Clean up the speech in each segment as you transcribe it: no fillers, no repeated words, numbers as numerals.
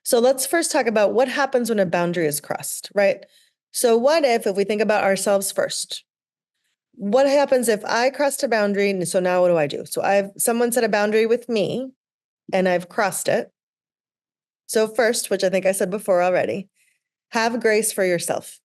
So let's first talk about what happens when a boundary is crossed, right? So what if we think about ourselves first, what happens if I crossed a boundary? And so now what do I do? So someone set a boundary with me and I've crossed it. So first, which I think I said before already, have grace for yourself.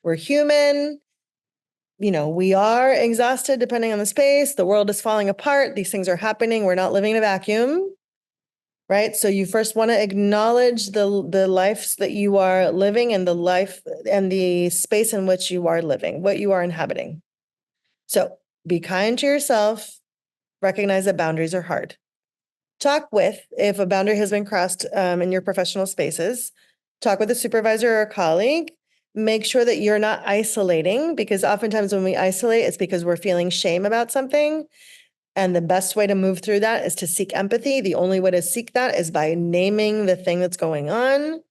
We're human. We are exhausted depending on the space. The world is falling apart. These things are happening. We're not living in a vacuum, right? So you first want to acknowledge the lives that you are living and the life and the space in which you are living, what you are inhabiting. So be kind to yourself. Recognize that boundaries are hard. If a boundary has been crossed in your professional spaces, talk with a supervisor or a colleague. Make sure that you're not isolating, because oftentimes when we isolate, it's because we're feeling shame about something. And the best way to move through that is to seek empathy. The only way to seek that is by naming the thing that's going on,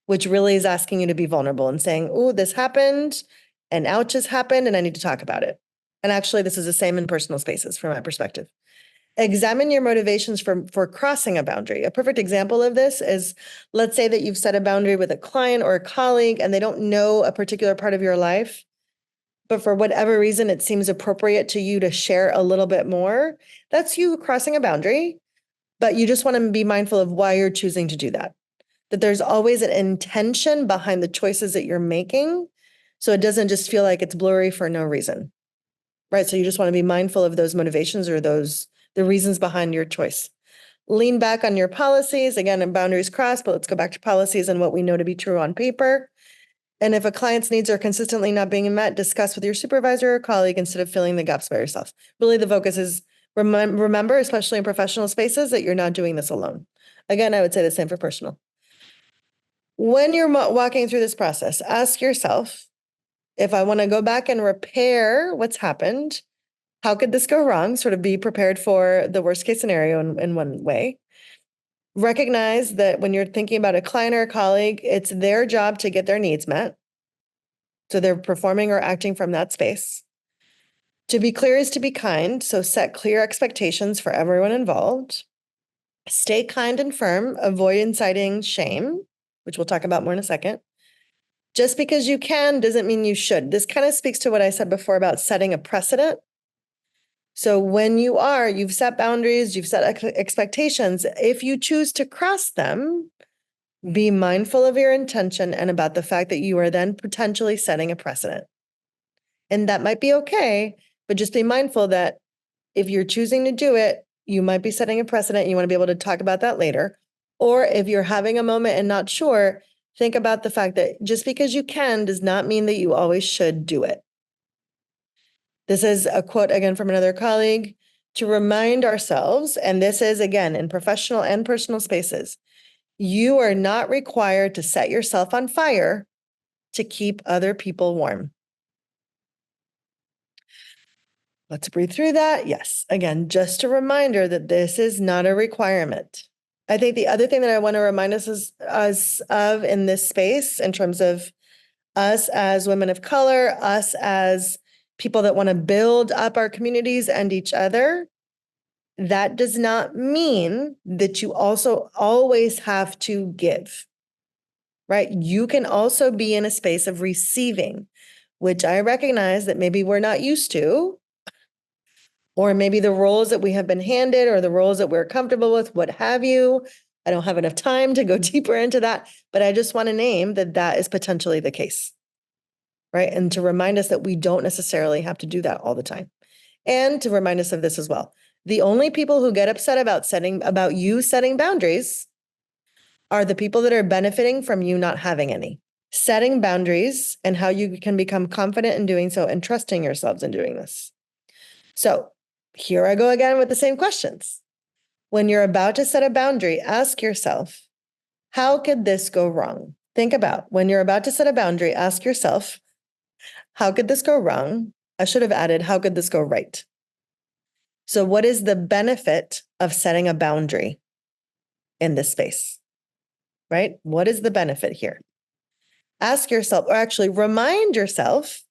which really is asking you to be vulnerable and saying, oh, this happened and ouch has happened and I need to talk about it. And actually, this is the same in personal spaces from my perspective. Examine your motivations for crossing a boundary. A perfect example of this is, let's say that you've set a boundary with a client or a colleague and they don't know a particular part of your life, but for whatever reason, it seems appropriate to you to share a little bit more. That's you crossing a boundary, but you just want to be mindful of why you're choosing to do that. That there's always an intention behind the choices that you're making, so it doesn't just feel like it's blurry for no reason, right? So you just want to be mindful of those motivations or the reasons behind your choice. Lean back on your policies. Again, and boundaries crossed, but let's go back to policies and what we know to be true on paper. And if a client's needs are consistently not being met, discuss with your supervisor or colleague instead of filling the gaps by yourself. Really, the focus is remember, especially in professional spaces, that you're not doing this alone. Again, I would say the same for personal. When you're walking through this process, ask yourself, if I want to go back and repair what's happened, how could this go wrong? Sort of be prepared for the worst case scenario in one way. Recognize that when you're thinking about a client or a colleague, it's their job to get their needs met. So they're performing or acting from that space. To be clear is to be kind. So set clear expectations for everyone involved. Stay kind and firm. Avoid inciting shame, which we'll talk about more in a second. Just because you can doesn't mean you should. This kind of speaks to what I said before about setting a precedent. So when you've set boundaries, you've set expectations. If you choose to cross them, be mindful of your intention and about the fact that you are then potentially setting a precedent. And that might be okay, but just be mindful that if you're choosing to do it, you might be setting a precedent. You want to be able to talk about that later. Or if you're having a moment and not sure, think about the fact that just because you can does not mean that you always should do it. This is a quote again from another colleague, to remind ourselves, and this is again in professional and personal spaces, you are not required to set yourself on fire to keep other people warm. Let's breathe through that. Yes, again, just a reminder that this is not a requirement. I think the other thing that I want to remind us of in this space, in terms of us as women of color, us as people that want to build up our communities and each other, that does not mean that you also always have to give, right? You can also be in a space of receiving, which I recognize that maybe we're not used to, or maybe the roles that we have been handed or the roles that we're comfortable with, what have you. I don't have enough time to go deeper into that, but I just want to name that that is potentially the case. Right. And to remind us that we don't necessarily have to do that all the time. And to remind us of this as well. The only people who get upset about you setting boundaries are the people that are benefiting from you not having any. Setting boundaries and how you can become confident in doing so and trusting yourselves in doing this. So here I go again with the same questions. When you're about to set a boundary, ask yourself, how could this go wrong? Think about when you're about to set a boundary, ask yourself, how could this go wrong? I should have added, how could this go right? So what is the benefit of setting a boundary in this space, right? What is the benefit here? Ask yourself, or actually remind yourself,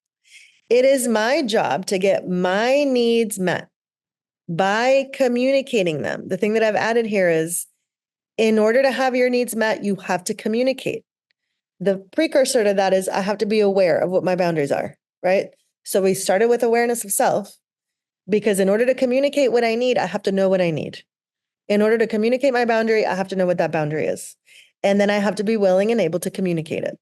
it is my job to get my needs met by communicating them. The thing that I've added here is In order to have your needs met, you have to communicate. The precursor to that is I have to be aware of what my boundaries are, right? So we started with awareness of self because in order to communicate what I need, I have to know what I need. In order to communicate my boundary, I have to know what that boundary is. And then I have to be willing and able to communicate it.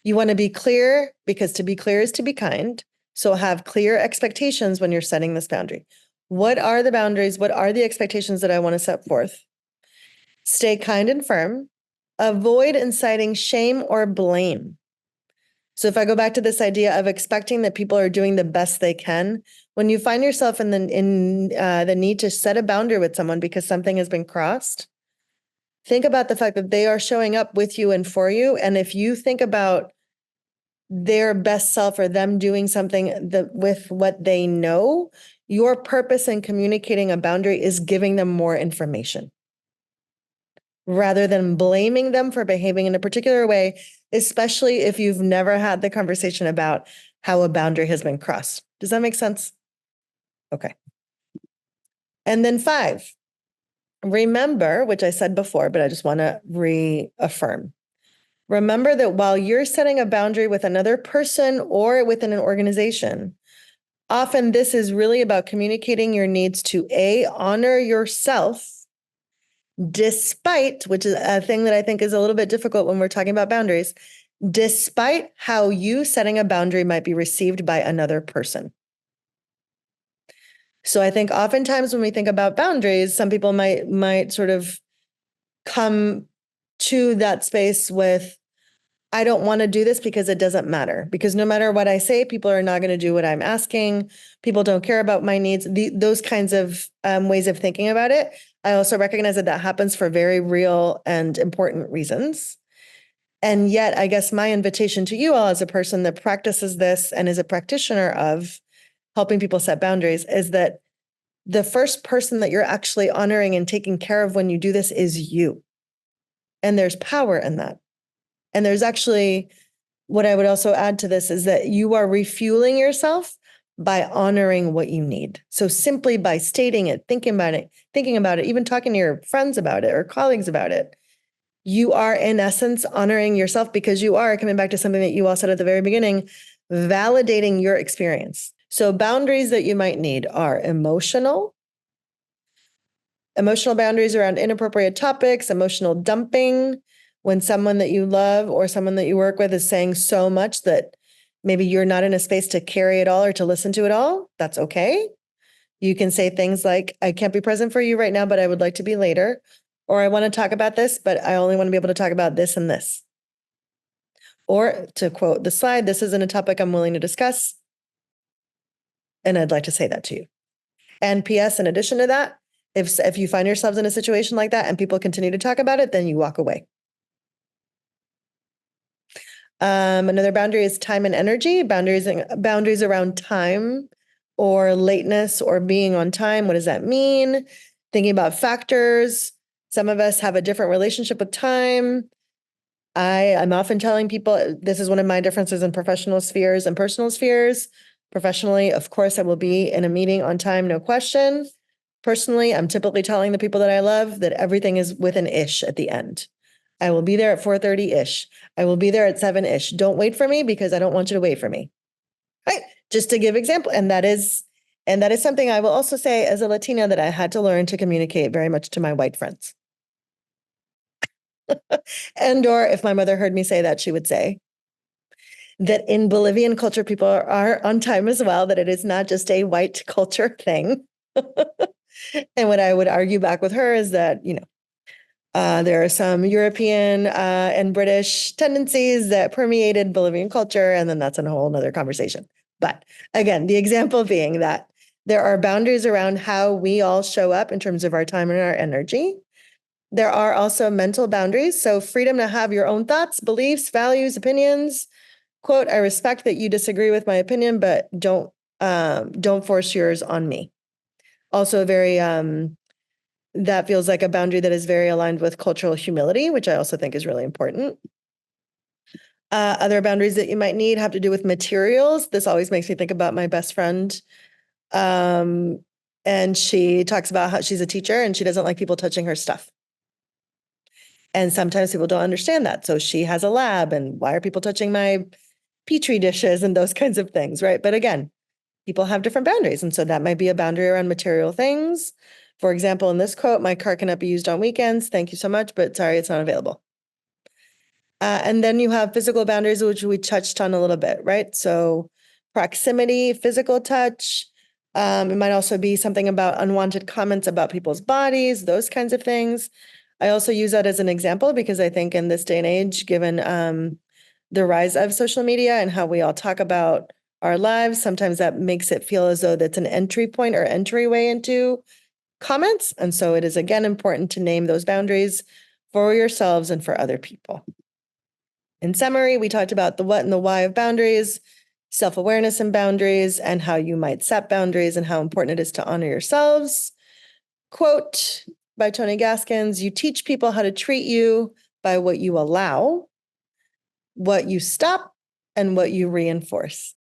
You want to be clear because to be clear is to be kind. So have clear expectations when you're setting this boundary. What are the boundaries? What are the expectations that I want to set forth? Stay kind and firm. Avoid inciting shame or blame. So if I go back to this idea of expecting that people are doing the best they can, when you find yourself in the need to set a boundary with someone because something has been crossed, think about the fact that they are showing up with you and for you. And if you think about their best self or them doing something with what they know, your purpose in communicating a boundary is giving them more information rather than blaming them for behaving in a particular way, especially if you've never had the conversation about how a boundary has been crossed. Does that make sense? Okay. And then 5, remember, which I said before, but I just want to reaffirm. Remember that while you're setting a boundary with another person or within an organization, often this is really about communicating your needs to honor yourself despite, which is a thing that I think is a little bit difficult when we're talking about boundaries, despite how you setting a boundary might be received by another person. So I think oftentimes when we think about boundaries, some people might sort of come to that space with, I don't want to do this because it doesn't matter. Because no matter what I say, people are not going to do what I'm asking. People don't care about my needs. Those kinds of ways of thinking about it. I also recognize that that happens for very real and important reasons. And yet, I guess my invitation to you all as a person that practices this and is a practitioner of helping people set boundaries is that the first person that you're actually honoring and taking care of when you do this is you. And there's power in that. And there's actually, what I would also add to this is that you are refueling yourself by honoring what you need. So simply by stating it, thinking about it, even talking to your friends about it or colleagues about it, you are in essence honoring yourself because you are, coming back to something that you all said at the very beginning, validating your experience. So boundaries that you might need are emotional boundaries around inappropriate topics, emotional dumping, when someone that you love or someone that you work with is saying so much that maybe you're not in a space to carry it all or to listen to it all, that's okay. You can say things like, I can't be present for you right now, but I would like to be later. Or I want to talk about this, but I only want to be able to talk about this and this. Or to quote the slide, this isn't a topic I'm willing to discuss. And I'd like to say that to you. And P.S., in addition to that, if you find yourselves in a situation like that and people continue to talk about it, then you walk away. Another boundary is time and energy. Boundaries around time or lateness or being on time. What does that mean? Thinking about factors. Some of us have a different relationship with time. I'm often telling people this is one of my differences in professional spheres and personal spheres. Professionally, of course, I will be in a meeting on time, no question. Personally, I'm typically telling the people that I love that everything is with an ish at the end. I will be there at 4:30-ish. I will be there at 7-ish. Don't wait for me because I don't want you to wait for me. Right? Just to give example. And that is something I will also say as a Latina that I had to learn to communicate very much to my white friends. And or if my mother heard me say that, she would say that in Bolivian culture, people are on time as well, that it is not just a white culture thing. And what I would argue back with her is that, there are some European and British tendencies that permeated Bolivian culture, and then that's a whole nother conversation. But again, the example being that there are boundaries around how we all show up in terms of our time and our energy. There are also mental boundaries. So freedom to have your own thoughts, beliefs, values, opinions. Quote, I respect that you disagree with my opinion, but don't force yours on me. Also very, that feels like a boundary that is very aligned with cultural humility, which I also think is really important. Other boundaries that you might need have to do with materials. This always makes me think about my best friend. And she talks about how she's a teacher and she doesn't like people touching her stuff. And sometimes people don't understand that. So she has a lab, and why are people touching my Petri dishes and those kinds of things, right? But again, people have different boundaries. And so that might be a boundary around material things. For example, in this quote, my car cannot be used on weekends. Thank you so much, but sorry, it's not available. And then you have physical boundaries, which we touched on a little bit, right? So proximity, physical touch. It might also be something about unwanted comments about people's bodies, those kinds of things. I also use that as an example because I think in this day and age, given the rise of social media and how we all talk about our lives, sometimes that makes it feel as though that's an entry point or entryway into comments. And so it is, again, important to name those boundaries for yourselves and for other people. In summary, we talked about the what and the why of boundaries, self-awareness and boundaries, and how you might set boundaries and how important it is to honor yourselves. Quote by Tony Gaskins, you teach people how to treat you by what you allow, what you stop, and what you reinforce.